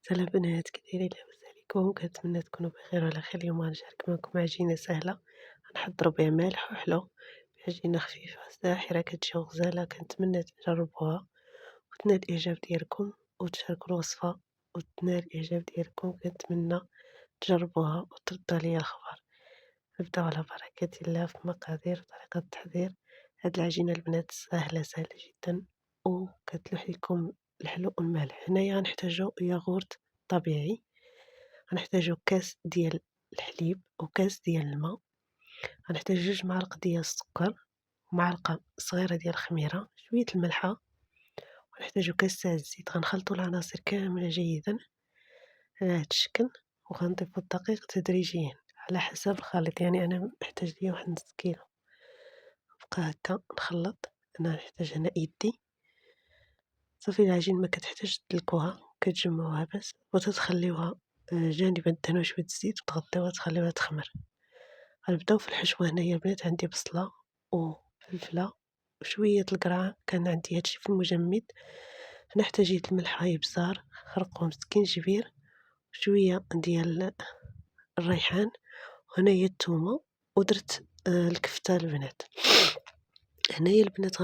سلام بنات، كي دايرين؟ لاباس عليكم؟ كنتمنى تكونوا بخير وعلى خير. اليوم غنشارك معكم عجينة سهلة غنحضروا بها مالح وحلو، عجينة خفيفة ساحرة كتجي غزالة. كنتمنى تجربوها وتنال الإعجاب ديالكم وتشاركوا الوصفة وتنال الإعجاب ديالكم. كنتمنى تجربوها وتردوا عليا الخبر. نبداو على بركة الله في المقادير وطريقة التحضير. هاد العجينة البنات سهلة جدا وكتلوح لكم الحلو والمالح. هنايا غنحتاجو ياغورت طبيعي، غنحتاجو كاس ديال الحليب وكاس ديال الماء، غنحتاج 2 معالق ديال السكر ومعلقة صغيرة ديال الخميرة، شوية الملحة، ونحتاجو كاس تاع الزيت. غنخلطو العناصر كاملة جيدا على هاد الشكل، وغنضيفو الدقيق تدريجيا على حسب الخليط. يعني انا محتاج ليا واحد نص كيلو. نبقى هكا نخلط. انا نحتاج هنا يدي. صافي العجين ما كتحتاج تدلكوها، كتجمعوها بس وتتخليوها جانبا دهنوها شوية الزيت وتغطيوها تخليوها تخمر. غنبداو في الحشوة. هنايا البنات عندي بصلة وفلفلة وشوية القرع، كان عندي هادشي في المجمد. هنا احتاجيت الملح، بزار، خرقوم، سكينجبير، شوية ديال الريحان، وهنايا الثومة، ودرت الكفتة البنات. هنايا البنات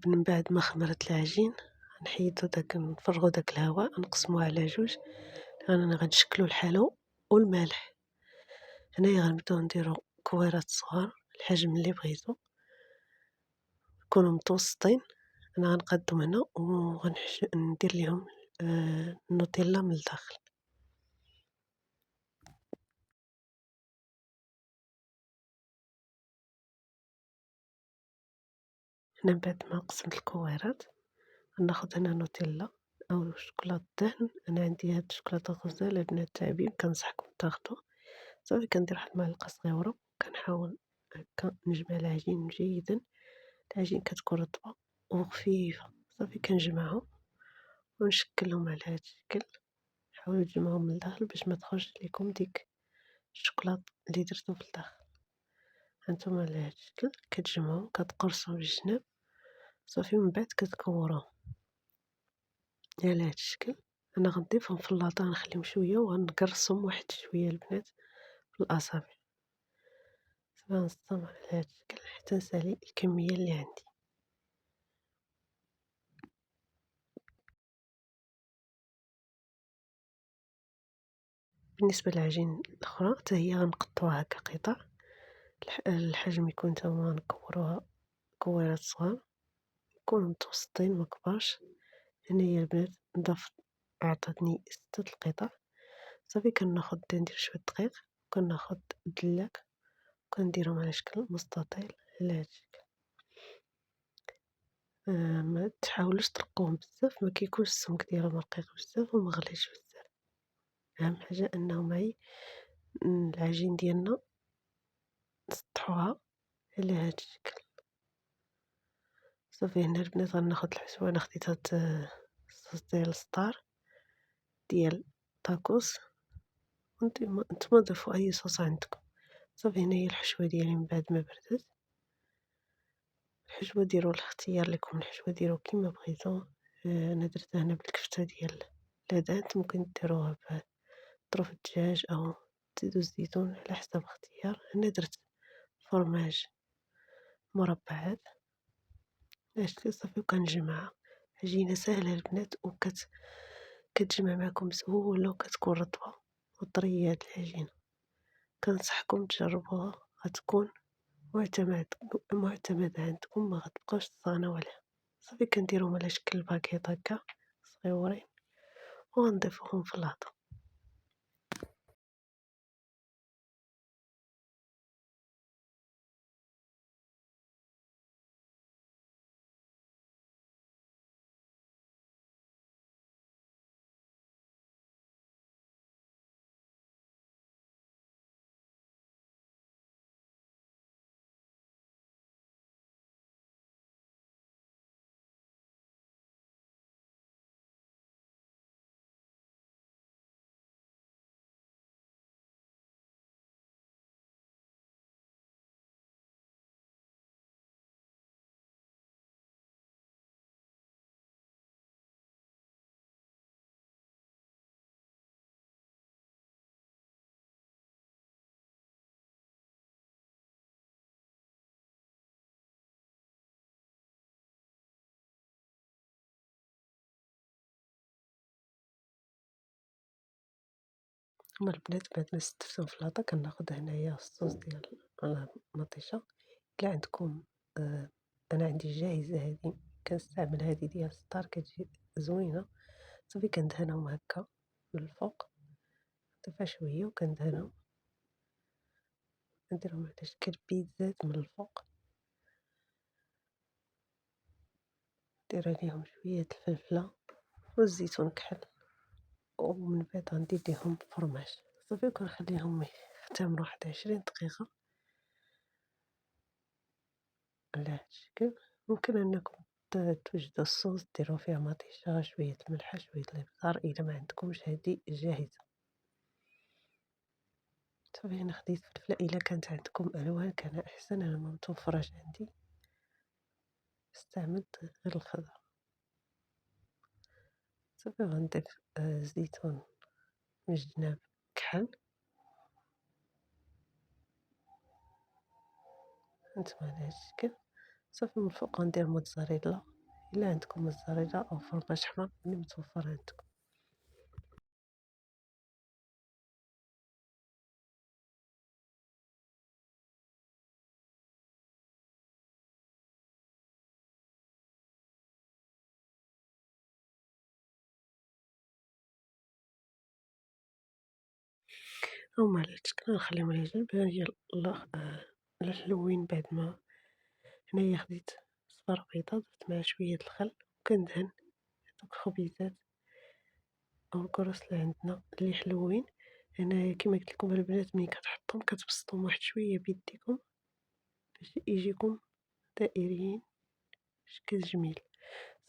من بعد ما خمرت العجين نحيدو نفرغو داك الهواء، نقسموه على جوج. انا غنشكلو الحلو والمالح. هنايا غنبداو نديرو كويرات صغار الحجم اللي بغيتو، يكونوا متوسطين. انا غنقادهم هنا ندير ليهم النوتيلا من الداخل. هنا من بعد ما قسمت الكويرات غناخد هنا نوتيلا او شوكولاط دهن. انا عندي هاد الشوكولاطه غزاله البنات تاعبين، كنصحكم تاخدو. صافي كندير واحد المعلقه صغيره، كنحاول هكا نجمع العجين جيدا. العجين كتكون رطبه وخفيفه. صافي كنجمعهم ونشكلهم على هاد الشكل. حاولوا تجمعوهم من الداخل باش ما تخرج لكم ديك الشوكولاط اللي درتو في الداخل. هانتوما على هاد الشكل كتجمعو، كتقرصو بالجناب. صافي من بعد كتكوروه على هاد الشكل. انا غنضيفهم في اللاطه، نخليهم شويه وغنقرصهم واحد شويه البنات في الاصابع. صافي غنصهم على هاد الشكل حتى نسالي الكميه اللي عندي. بالنسبه للعجين الاخرى حتى هي غنقطعوها هكا قطع، الحجم يكون تما نكوروها كويرات صغار، يكونوا متوسطين ما كبارش. هنايا البنات ضفت، عطاتني 6 القطع. صافي كناخد ندير شوية دقيق، وكناخد الدلاك وكنديرهم على شكل مستطيل على هاد الشكل. ما تحاولوش ترقوهم بزاف، ما كيكونش السمك ديالهم رقيق بزاف وما غليظش بزاف. اهم حاجه انه معي العجين ديالنا نسطحوها على هاد الشكل. صافي هنا البنات غناخد الحشوه. انا خديت هاد الصوص ديال ستار ديال طاكوس، نتوما ضيفوا اي صوص عندكم. صافي هنا هي الحشوه ديالي من بعد ما بردت. الحشوه ديروا الاختيار لكم، الحشوه ديروا كيما بغيتو. انا درتها هنا بالكفته ديال الهدات، ممكن ديروها بطرف الدجاج او تزيدوا الزيتون على حسب الاختيار. انا درت فرماج مربعات عشتي. صافي وكنجمعها. عجينه سهله البنات كتجمع معكم بسهوله وكتكون رطبه وطريه. هاد العجينه كنصحكم تجربوها، غتكون معتمدة عندكم، ما غتبقاوش تصانعوا عليها. صافي كنديرهم على شكل باكيط هكا صغيورين ونضيفوهم في اللاطة. هما البنات بعد ما استفتهم في العطا كناخد هنايا الصوص ديال المطيشة. إلا عندكم أنا عندي الجاهزة هادي، كنستعمل هادي ديال ستار كتجي زوينة. صافي كندهنهم هكا من الفوق، نضيفها شوية وكندهنهم، نديرهم على شكل بيتزات من الفوق، ندير عليهم شوية الفلفلة والزيتون كحل، ومن بعد غندير ليهم فرماج. صافي وكنخليهم يختمروا واحد 20 دقيقة على هاد الشكل. ممكن أنكم توجدوا الصوص ديروا فيه مطيشة، شوية الملحة، شوية الإبزار، إلا ما عندكمش هادي جاهزة. صافي أنا خديت فلفلة، إلا كانت عندكم ألوان كان أحسن، أنا ما متوفراش عندي، استعملت غير الخضرا. صافي غنضيف زيتون من الجناب كحل، هانتوما على هاد الشكل. صافي من الفوق غندير موتزاريلا، إلا عندكم موتزاريلا أو فرماج حمر اللي متوفر عندكم. هما على هاد الشكل غنخليهم على جنب. ها هي الحلوين بعد ما هنايا خديت صفار بيضا درت معها شوية الخل، وكندهن هادوك الخبيزات أو الكروس اللي عندنا اللي حلوين. هنايا كيما قلت لكم البنات ملي كتحطهم كتبسطهم واحد شوية بيديكم باش يجيكم دائريين بشكل جميل.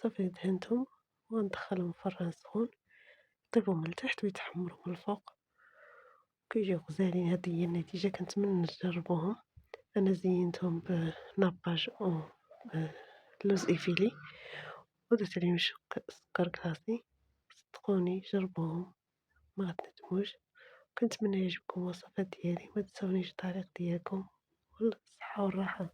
صافي دهنتهم وغندخلهم الفران سخون، يطيبوا من التحت ويتحمروا من الفوق كيجيو غزالين. هذه هي النتيجة، كنتمنى تجربوهم. أنا زينتهم بناباج أو لوز إيفيلي ودرت عليهم سكر كلاصي. صدقوني جربوهم ما غتندموش. كنتمنى يعجبكم الوصفات ديالي، ما تنساونيش التعليق ديالكم والصحة والراحة.